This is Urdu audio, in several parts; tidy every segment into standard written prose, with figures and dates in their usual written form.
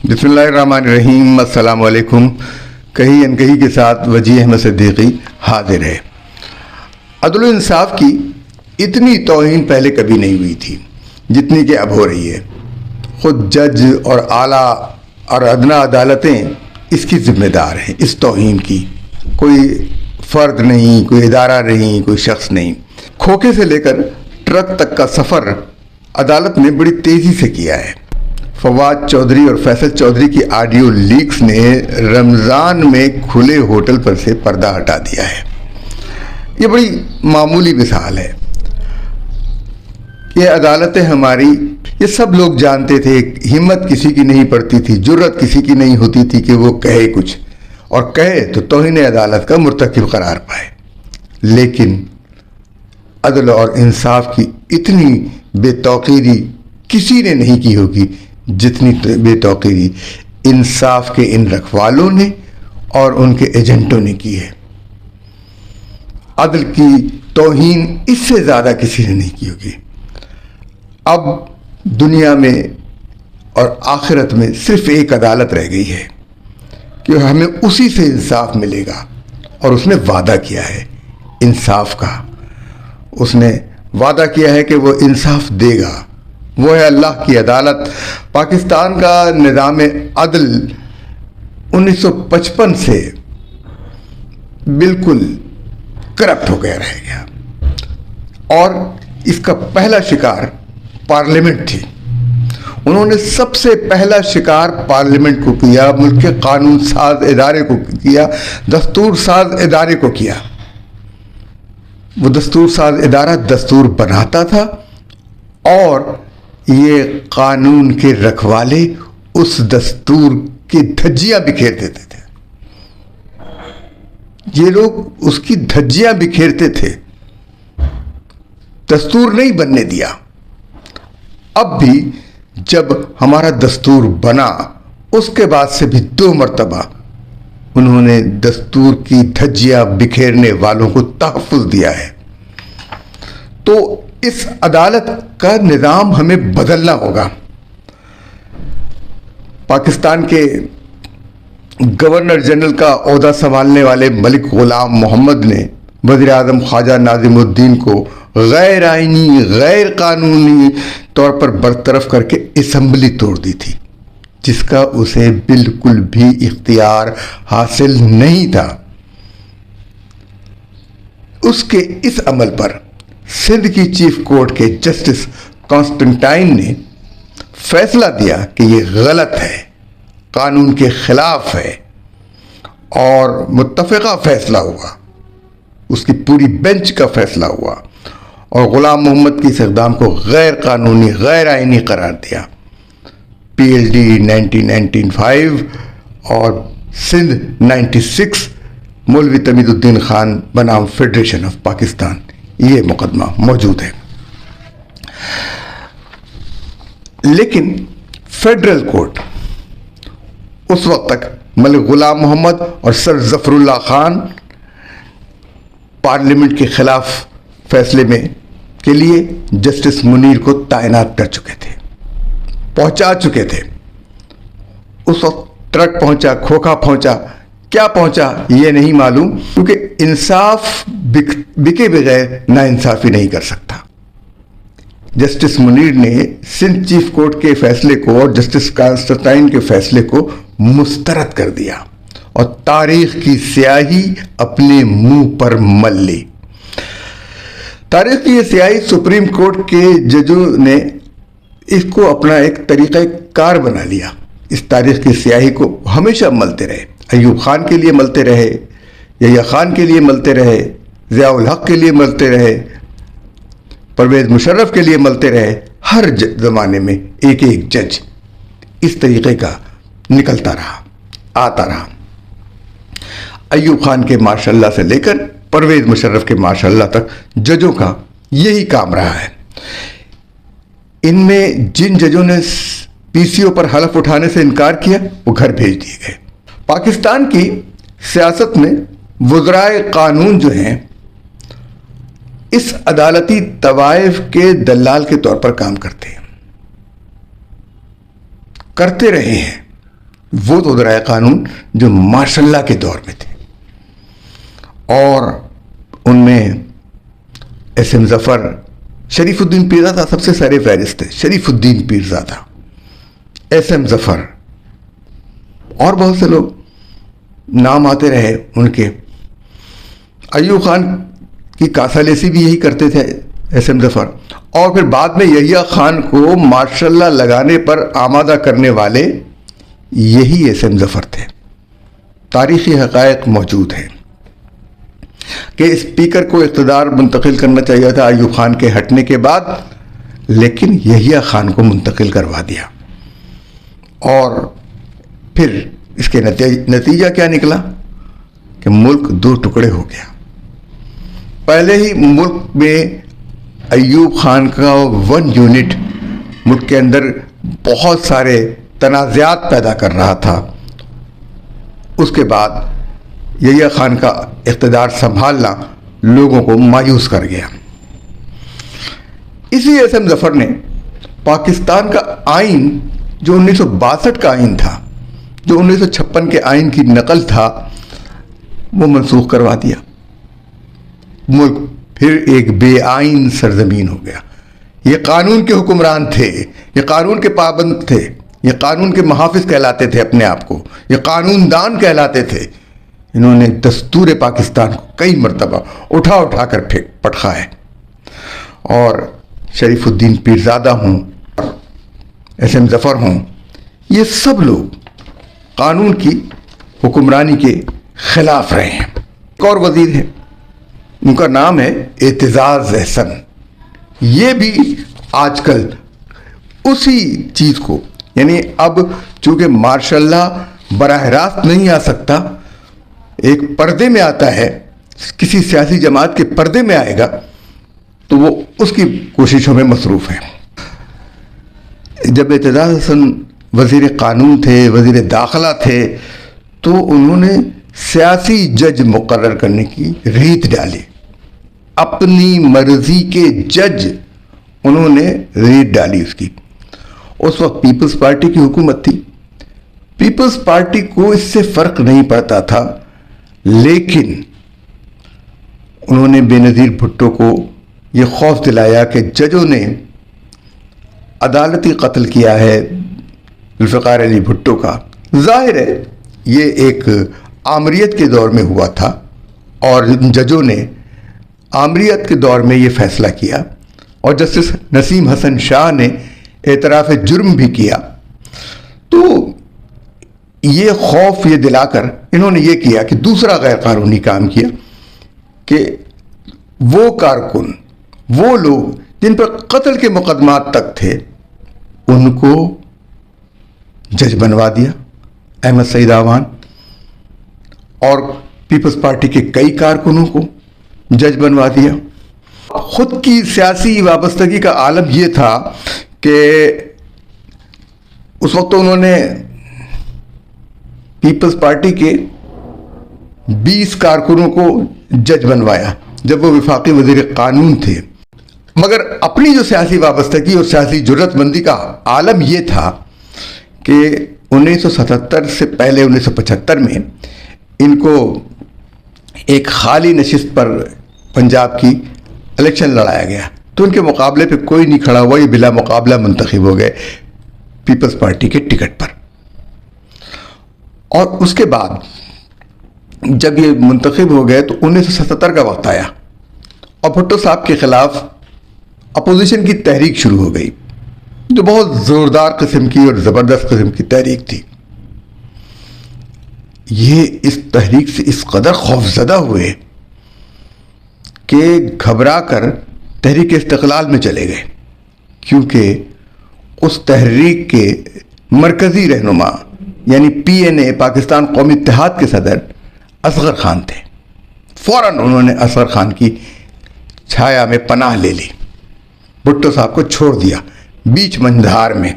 بسم اللہ الرحمن الرحیم۔ السلام علیکم۔ کہیں انکہی کے ساتھ وجیہ احمد صدیقی حاضر ہے۔ عدل و انصاف کی اتنی توہین پہلے کبھی نہیں ہوئی تھی جتنی کہ اب ہو رہی ہے۔ خود جج اور اعلیٰ اور ادنیٰ عدالتیں اس کی ذمہ دار ہیں، اس توہین کی۔ کوئی فرد نہیں، کوئی ادارہ نہیں، کوئی شخص نہیں۔ کھوکھے سے لے کر ٹرک تک کا سفر عدالت نے بڑی تیزی سے کیا ہے۔ فواد چودھری اور فیصل چودھری کی آڈیو لیکس نے رمضان میں کھلے ہوٹل پر سے پردہ ہٹا دیا ہے۔ یہ بڑی معمولی مثال ہے۔ یہ عدالتیں ہماری، یہ سب لوگ جانتے تھے، ہمت کسی کی نہیں پڑتی تھی، جرت کسی کی نہیں ہوتی تھی کہ وہ کہے کچھ، اور کہے تو توہین عدالت کا مرتکب قرار پائے۔ لیکن عدل اور انصاف کی اتنی بے توقیری کسی نے نہیں کی ہوگی جتنی بے توقیری انصاف کے ان رکھوالوں نے اور ان کے ایجنٹوں نے کی ہے۔ عدل کی توہین اس سے زیادہ کسی نے نہیں کی ہوگی۔ اب دنیا میں اور آخرت میں صرف ایک عدالت رہ گئی ہے کہ ہمیں اسی سے انصاف ملے گا، اور اس نے وعدہ کیا ہے انصاف کا۔ اس نے وعدہ کیا ہے کہ وہ انصاف دے گا۔ وہ ہے اللہ کی عدالت۔ پاکستان کا نظام عدل 1955 سے بالکل کرپٹ ہو گیا رہ گیا، اور اس کا پہلا شکار پارلیمنٹ تھی۔ انہوں نے سب سے پہلا شکار پارلیمنٹ کو کیا، ملک کے قانون ساز ادارے کو کیا، دستور ساز ادارے کو کیا۔ وہ دستور ساز ادارہ دستور بناتا تھا، اور یہ قانون کے رکھوالے اس دستور کی دھجیاں بکھیر دیتے تھے۔ یہ لوگ اس کی دھجیاں بکھیرتے تھے، دستور نہیں بننے دیا۔ اب بھی جب ہمارا دستور بنا، اس کے بعد سے بھی 2 مرتبہ انہوں نے دستور کی دھجیاں بکھیرنے والوں کو تحفظ دیا ہے۔ تو اس عدالت کا نظام ہمیں بدلنا ہوگا۔ پاکستان کے گورنر جنرل کا عہدہ سنبھالنے والے ملک غلام محمد نے وزیر اعظم خواجہ ناظم الدین کو غیر آئینی، غیر قانونی طور پر برطرف کر کے اسمبلی توڑ دی تھی، جس کا اسے بالکل بھی اختیار حاصل نہیں تھا۔ اس کے اس عمل پر سندھ کی چیف کورٹ کے جسٹس کانسٹنٹائن نے فیصلہ دیا کہ یہ غلط ہے، قانون کے خلاف ہے، اور متفقہ فیصلہ ہوا، اس کی پوری بینچ کا فیصلہ ہوا، اور غلام محمد کی اس اقدام کو غیر قانونی، غیر آئینی قرار دیا۔ PLD 1995 اور سندھ 96 مولوی تمید الدین خان بنام فیڈریشن آف پاکستان، یہ مقدمہ موجود ہے۔ لیکن فیڈرل کورٹ اس وقت تک ملک غلام محمد اور سر ظفر اللہ خان پارلیمنٹ کے خلاف فیصلے میں کے لیے جسٹس منیر کو تعینات کر چکے تھے، پہنچا چکے تھے۔ اس وقت ٹرک پہنچا، کھوکھا پہنچا، کیا پہنچا یہ نہیں معلوم، کیونکہ انصاف بکے بغیر نا انصافی نہیں کر سکتا۔ جسٹس منیر نے سندھ چیف کورٹ کے فیصلے کو اور جسٹس کانسٹنٹائن کے فیصلے کو مسترد کر دیا، اور تاریخ کی سیاہی اپنے منہ پر مل لی۔ تاریخ کی یہ سیاہی سپریم کورٹ کے ججوں نے اس کو اپنا ایک طریقہ کار بنا لیا۔ اس تاریخ کی سیاہی کو ہمیشہ ملتے رہے، ایوب خان کے لیے ملتے رہے، یحییٰ خان کے لیے ملتے رہے، ضیاء الحق کے لیے ملتے رہے، پرویز مشرف کے لیے ملتے رہے۔ ہر زمانے میں ایک ایک جج اس طریقے کا نکلتا رہا، آتا رہا۔ ایوب خان کے ماشاء اللہ سے لے کر پرویز مشرف کے ماشاء اللہ تک ججوں کا یہی کام رہا ہے۔ ان میں جن ججوں نے PCO پر حلف اٹھانے سے انکار کیا، وہ گھر بھیج دیے گئے۔ پاکستان کی سیاست میں وزرائے قانون جو ہیں، اس عدالتی طوائف کے دلال کے طور پر کام کرتے ہیں، کرتے رہے ہیں، وہ وزرائے قانون جو ماشاء اللہ کے دور میں تھے، اور ان میں ایس ایم ظفر، شریف الدین پیرزادہ سب سے سر فہرست تھے، شریف الدین پیرزادہ، ایس ایم ظفر، اور بہت سے لوگ نام آتے رہے ان کے۔ ایوب خان کی کاسالیسی بھی یہی کرتے تھے ایس ایم ظفر، اور پھر بعد میں یحییٰ خان کو ماشاء اللہ لگانے پر آمادہ کرنے والے یہی ایس ایم ظفر تھے۔ تاریخی حقائق موجود ہیں کہ اسپیکر کو اقتدار منتقل کرنا چاہیے تھا ایوب خان کے ہٹنے کے بعد، لیکن یحییٰ خان کو منتقل کروا دیا، اور پھر اس کے نتیجہ کیا نکلا کہ ملک دو ٹکڑے ہو گیا۔ پہلے ہی ملک میں ایوب خان کا 1 یونٹ ملک کے اندر بہت سارے تنازعات پیدا کر رہا تھا، اس کے بعد یحییٰ خان کا اقتدار سنبھالنا لوگوں کو مایوس کر گیا۔ اسی ایس ایم ظفر نے پاکستان کا آئین جو 1962 کا آئین تھا، جو 1956 کے آئین کی نقل تھا، وہ منسوخ کروا دیا۔ ملک پھر ایک بے آئین سرزمین ہو گیا۔ یہ قانون کے حکمران تھے، یہ قانون کے پابند تھے، یہ قانون کے محافظ کہلاتے تھے اپنے آپ کو، یہ قانون دان کہلاتے تھے۔ انہوں نے دستور پاکستان کو کئی مرتبہ اٹھا اٹھا کر پٹخا ہے، اور شریف الدین پیرزادہ ہوں، ایس ایم ظفر ہوں، یہ سب لوگ قانون کی حکمرانی کے خلاف رہے ہیں۔ ایک اور وزیر ہے، ان کا نام ہے اعتزاز احسن، یہ بھی آج کل اسی چیز کو، یعنی اب چونکہ ماشاء اللہ براہ راست نہیں آ سکتا، ایک پردے میں آتا ہے، کسی سیاسی جماعت کے پردے میں آئے گا، تو وہ اس کی کوششوں میں مصروف ہے۔ جب اعتزاز احسن وزیر قانون تھے، وزیر داخلہ تھے، تو انہوں نے سیاسی جج مقرر کرنے کی ریت ڈالی، اپنی مرضی کے جج انہوں نے ریت ڈالی اس کی۔ اس وقت پیپلز پارٹی کی حکومت تھی، پیپلز پارٹی کو اس سے فرق نہیں پڑتا تھا، لیکن انہوں نے بے نظیر بھٹو کو یہ خوف دلایا کہ ججوں نے عدالتی قتل کیا ہے ذوالفقار علی بھٹو کا۔ ظاہر ہے یہ ایک آمریت کے دور میں ہوا تھا، اور ججوں نے آمریت کے دور میں یہ فیصلہ کیا، اور جسٹس نسیم حسن شاہ نے اعتراف جرم بھی کیا۔ تو یہ خوف یہ دلا کر انہوں نے یہ کیا کہ دوسرا غیر قانونی کام کیا کہ وہ کارکن، وہ لوگ جن پر قتل کے مقدمات تک تھے، ان کو جج بنوا دیا، احمد سعید آوان، اور پیپلز پارٹی کے کئی کارکنوں کو جج بنوا دیا۔ خود کی سیاسی وابستگی کا عالم یہ تھا کہ اس وقت انہوں نے پیپلز پارٹی کے 20 کارکنوں کو جج بنوایا جب وہ وفاقی وزیر قانون تھے، مگر اپنی جو سیاسی وابستگی اور سیاسی جرات مندی کا عالم یہ تھا کہ 1977 سے پہلے 1975 میں ان کو ایک خالی نشست پر پنجاب کی الیکشن لڑایا گیا، تو ان کے مقابلے پہ کوئی نہیں کھڑا ہوا، یہ بلا مقابلہ منتخب ہو گئے پیپلز پارٹی کے ٹکٹ پر۔ اور اس کے بعد جب یہ منتخب ہو گئے تو 1977 کا وقت آیا، اور بھٹو صاحب کے خلاف اپوزیشن کی تحریک شروع ہو گئی، جو بہت زوردار قسم کی اور زبردست قسم کی تحریک تھی۔ یہ اس تحریک سے اس قدر خوفزدہ ہوئے کہ گھبرا کر تحریک استقلال میں چلے گئے، کیونکہ اس تحریک کے مرکزی رہنما یعنی PNA پاکستان قومی اتحاد کے صدر اصغر خان تھے۔ فوراً انہوں نے اصغر خان کی چھایا میں پناہ لے لی، بھٹو صاحب کو چھوڑ دیا بیچ مجھار میں،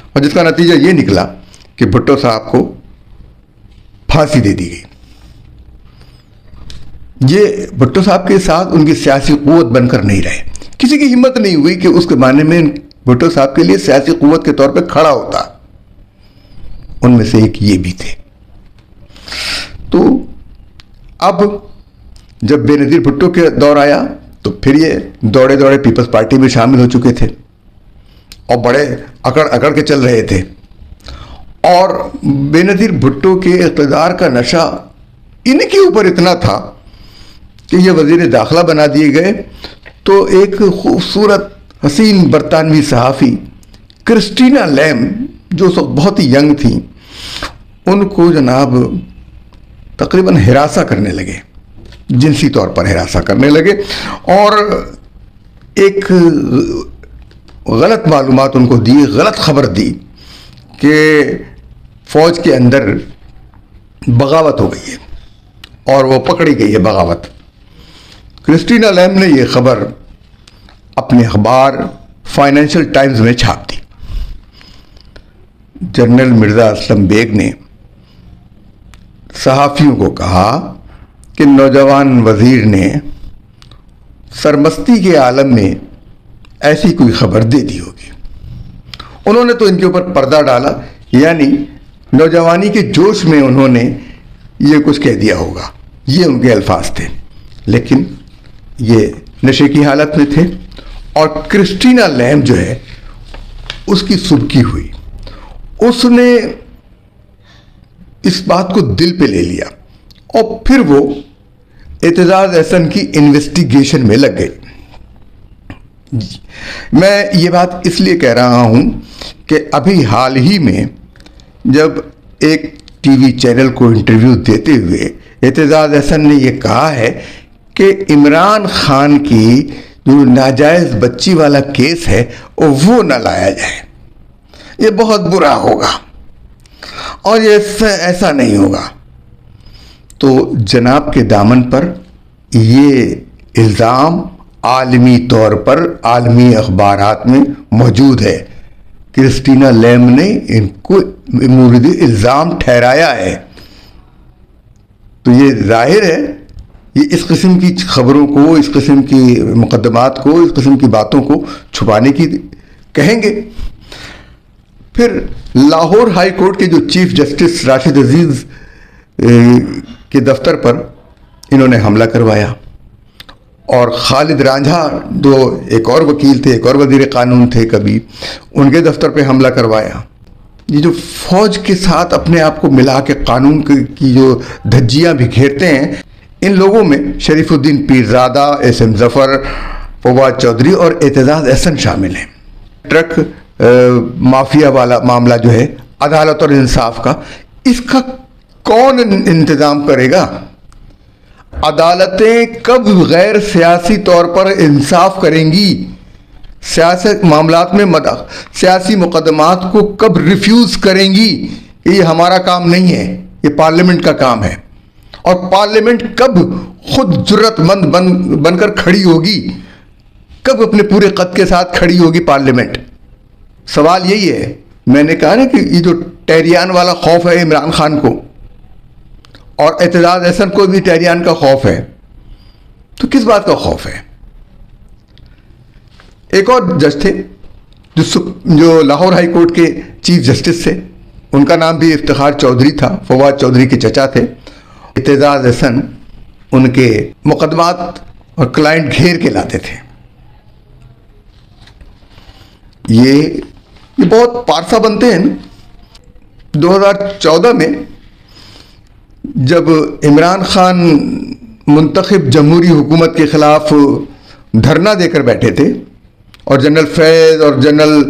اور جس کا نتیجہ یہ نکلا کہ بھٹو صاحب کو پھانسی دے دی گئی۔ یہ بھٹو صاحب کے ساتھ ان کی سیاسی قوت بن کر نہیں رہے، کسی کی ہمت نہیں ہوئی کہ اس کے معنی میں بھٹو صاحب کے لیے سیاسی قوت کے طور پہ کھڑا ہوتا۔ ان میں سے ایک یہ بھی تھے۔ تو اب جب بے نظیر بھٹو کے دور آیا تو پھر یہ دوڑے دوڑے پیپلز پارٹی میں شامل ہو چکے تھے اور بڑے اکڑ اکڑ کے چل رہے تھے، اور بے نظیر بھٹو کے اقتدار کا نشہ ان کے اوپر اتنا تھا کہ یہ وزیر داخلہ بنا دیے گئے۔ تو ایک خوبصورت حسین برطانوی صحافی کرسٹینا لیم، جو اس وقت بہت ہی ینگ تھیں، ان کو جناب تقریباً ہراساں کرنے لگے، جنسی طور پر ہراساں کرنے لگے، اور ایک غلط معلومات ان کو دی، غلط خبر دی کہ فوج کے اندر بغاوت ہو گئی ہے اور وہ پکڑی گئی ہے بغاوت۔ کرسٹینا لیم نے یہ خبر اپنے اخبار فائنینشل ٹائمز میں چھاپ دی۔ جنرل مرزا اسلم بیگ نے صحافیوں کو کہا کہ نوجوان وزیر نے سرمستی کے عالم میں ایسی کوئی خبر دے دی ہوگی۔ انہوں نے تو ان کے اوپر پردہ ڈالا، یعنی نوجوانی کے جوش میں انہوں نے یہ کچھ کہہ دیا ہوگا، یہ ان کے الفاظ تھے، لیکن یہ نشے کی حالت میں تھے۔ اور کرسٹینا لیم جو ہے اس کی سبکی ہوئی، اس نے اس بات کو دل پہ لے لیا اور پھر وہ اعتزاز احسن کی انویسٹیگیشن میں لگ گئی۔ میں یہ بات اس لیے کہہ رہا ہوں کہ ابھی حال ہی میں جب ایک ٹی وی چینل کو انٹرویو دیتے ہوئے اعتزاز احسن نے یہ کہا ہے کہ عمران خان کی جو ناجائز بچی والا کیس ہے وہ نہ لایا جائے، یہ بہت برا ہوگا اور یہ ایسا نہیں ہوگا۔ تو جناب کے دامن پر یہ الزام عالمی طور پر عالمی اخبارات میں موجود ہے۔ کرسٹینا لیم نے ان کو مورد الزام ٹھہرایا ہے۔ تو یہ ظاہر ہے یہ اس قسم کی خبروں کو، اس قسم کی مقدمات کو، اس قسم کی باتوں کو چھپانے کی کہیں گے۔ پھر لاہور ہائی کورٹ کے جو چیف جسٹس راشد عزیز کے دفتر پر انہوں نے حملہ کروایا، اور خالد رانجھا جو ایک اور وکیل تھے، ایک اور وزیر قانون تھے کبھی، ان کے دفتر پہ حملہ کروایا۔ یہ جو فوج کے ساتھ اپنے آپ کو ملا کے قانون کی جو دھجیاں بکھیرتے ہیں، ان لوگوں میں شریف الدین پیرزادہ، ایس ایم ظفر، فواد چودھری اور اعتزاز احسن شامل ہیں۔ ٹرک مافیا والا معاملہ جو ہے عدالت اور انصاف کا، اس کا کون انتظام کرے گا؟ عدالتیں کب غیر سیاسی طور پر انصاف کریں گی؟ سیاست معاملات میں سیاسی مقدمات کو کب ریفیوز کریں گی کہ یہ ہمارا کام نہیں ہے، یہ پارلیمنٹ کا کام ہے؟ اور پارلیمنٹ کب خود جرت مند بن کر کھڑی ہوگی؟ کب اپنے پورے قد کے ساتھ کھڑی ہوگی پارلیمنٹ؟ سوال یہی ہے۔ میں نے کہا نا کہ یہ جو ٹیریان والا خوف ہے عمران خان کو، اور اعتزاز احسن کو بھی ٹیریان کا خوف ہے، تو کس بات کا خوف ہے؟ ایک اور جج تھے جو لاہور ہائی کورٹ کے چیف جسٹس تھے، ان کا نام بھی افتخار چودھری تھا، فواد چودھری کے چچا تھے۔ اعتزاز احسن ان کے مقدمات اور کلائنٹ گھیر کے لاتے تھے۔ یہ بہت پارسا بنتے ہیں۔ 2014 میں جب عمران خان منتخب جمہوری حکومت کے خلاف دھرنا دے کر بیٹھے تھے، اور جنرل فیض اور جنرل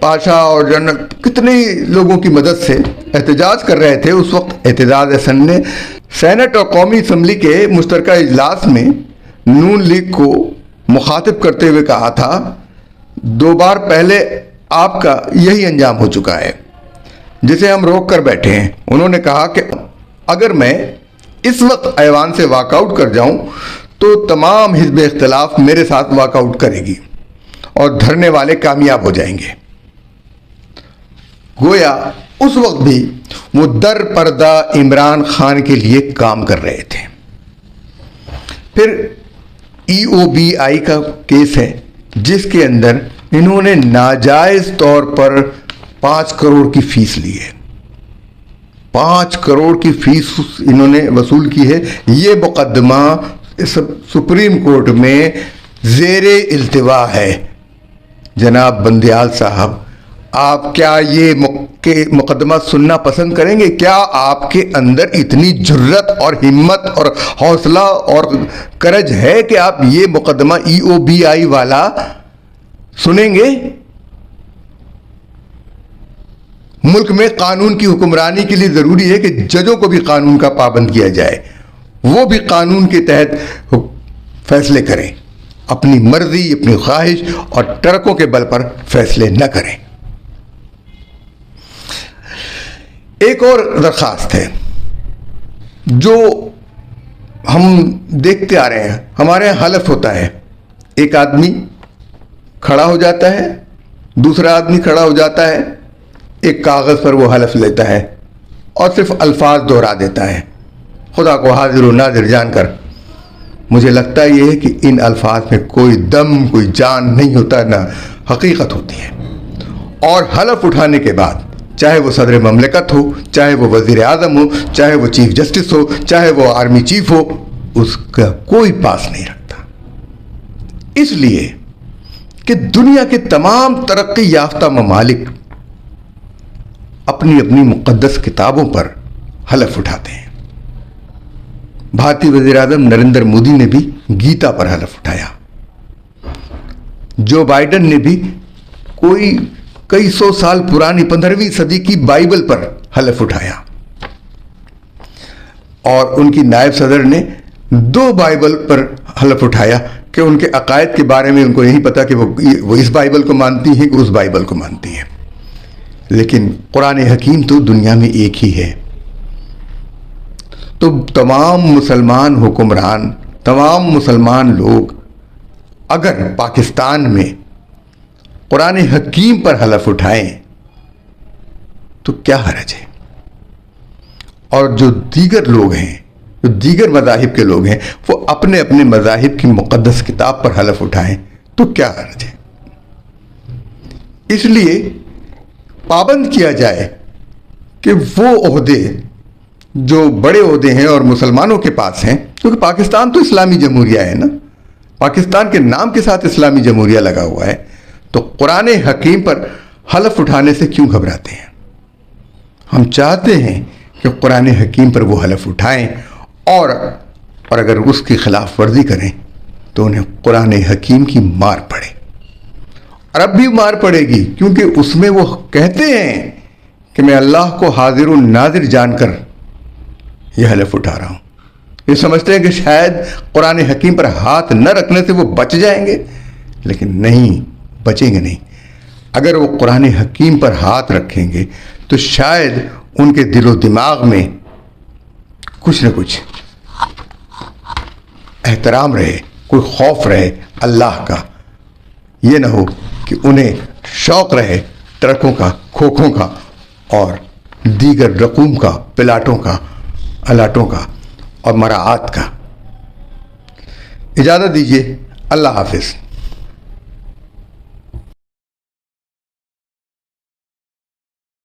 پاشا اور جنرل کتنے لوگوں کی مدد سے احتجاج کر رہے تھے، اس وقت اعتزاز احسن نے سینٹ اور قومی اسمبلی کے مشترکہ اجلاس میں نون لیگ کو مخاطب کرتے ہوئے کہا تھا، 2 بار پہلے آپ کا یہی انجام ہو چکا ہے جسے ہم روک کر بیٹھے ہیں۔ انہوں نے کہا کہ اگر میں اس وقت ایوان سے واک آؤٹ کر جاؤں تو تمام حزب اختلاف میرے ساتھ واک آؤٹ کرے گی اور دھرنے والے کامیاب ہو جائیں گے۔ گویا اس وقت بھی وہ در پردہ عمران خان کے لیے کام کر رہے تھے۔ پھر EOBI کا کیس ہے جس کے اندر انہوں نے ناجائز طور پر 5 کروڑ کی فیس لی ہے۔ 5 کروڑ کی فیس انہوں نے وصول کی ہے. یہ مقدمہ سپریم کورٹ میں زیر التوا ہے. جناب بندیال صاحب، آپ کیا یہ مقدمہ سننا پسند کریں گے؟ کیا آپ کے اندر اتنی جرت اور ہمت اور حوصلہ اور کرج ہے کہ آپ یہ مقدمہ EOBI والا سنیں گے؟ ملک میں قانون کی حکمرانی کے لیے ضروری ہے کہ ججوں کو بھی قانون کا پابند کیا جائے، وہ بھی قانون کے تحت فیصلے کریں، اپنی مرضی، اپنی خواہش اور ٹرکوں کے بل پر فیصلے نہ کریں. ایک اور درخواست ہے جو ہم دیکھتے آ رہے ہیں. ہمارے یہاں حلف ہوتا ہے، ایک آدمی کھڑا ہو جاتا ہے، دوسرا آدمی کھڑا ہو جاتا ہے، ایک کاغذ پر وہ حلف لیتا ہے اور صرف الفاظ دہرا دیتا ہے. خدا کو حاضر و ناظر جان کر مجھے لگتا یہ ہے کہ ان الفاظ میں کوئی دم، کوئی جان نہیں ہوتا، نہ حقیقت ہوتی ہے. اور حلف اٹھانے کے بعد چاہے وہ صدر مملکت ہو، چاہے وہ وزیر اعظم ہو، چاہے وہ چیف جسٹس ہو، چاہے وہ آرمی چیف ہو، اس کا کوئی پاس نہیں رکھتا. اس لیے کہ دنیا کے تمام ترقی یافتہ ممالک اپنی اپنی مقدس کتابوں پر حلف اٹھاتے ہیں. بھارتی وزیر اعظم نریندر مودی نے بھی گیتا پر حلف اٹھایا. جو بائیڈن نے بھی کئی سو سال پرانی 15ویں صدی کی بائبل پر حلف اٹھایا. اور ان کی نائب صدر نے 2 بائبل پر حلف اٹھایا کہ ان کے عقائد کے بارے میں ان کو نہیں پتا کہ وہ اس بائبل کو مانتی ہیں کہ اس بائبل کو مانتی ہیں. لیکن قرآن حکیم تو دنیا میں ایک ہی ہے. تو تمام مسلمان حکمران، تمام مسلمان لوگ اگر پاکستان میں قرآن حکیم پر حلف اٹھائیں تو کیا حرج ہے؟ اور جو دیگر لوگ ہیں، جو دیگر مذاہب کے لوگ ہیں، وہ اپنے اپنے مذاہب کی مقدس کتاب پر حلف اٹھائیں تو کیا حرج ہے؟ اس لیے پابند کیا جائے کہ وہ عہدے جو بڑے عہدے ہیں اور مسلمانوں کے پاس ہیں، کیونکہ پاکستان تو اسلامی جمہوریہ ہے نا، پاکستان کے نام کے ساتھ اسلامی جمہوریہ لگا ہوا ہے، تو قرآن حکیم پر حلف اٹھانے سے کیوں گھبراتے ہیں؟ ہم چاہتے ہیں کہ قرآن حکیم پر وہ حلف اٹھائیں اور اگر اس کی خلاف ورزی کریں تو انہیں قرآن حکیم کی مار پڑے. اور اب بھی مار پڑے گی، کیونکہ اس میں وہ کہتے ہیں کہ میں اللہ کو حاضر و ناظر جان کر یہ حلف اٹھا رہا ہوں. یہ سمجھتے ہیں کہ شاید قرآن حکیم پر ہاتھ نہ رکھنے سے وہ بچ جائیں گے، لیکن نہیں، بچیں گے نہیں. اگر وہ قرآن حکیم پر ہاتھ رکھیں گے تو شاید ان کے دل و دماغ میں کچھ نہ کچھ احترام رہے، کوئی خوف رہے اللہ کا. یہ نہ ہو کہ انہیں شوق رہے ٹرکوں کا، کھوکھوں کا اور دیگر رقوم کا، پلاٹوں کا، الاٹوں کا اور مراعات کا. اجازت دیجیے. اللہ حافظ.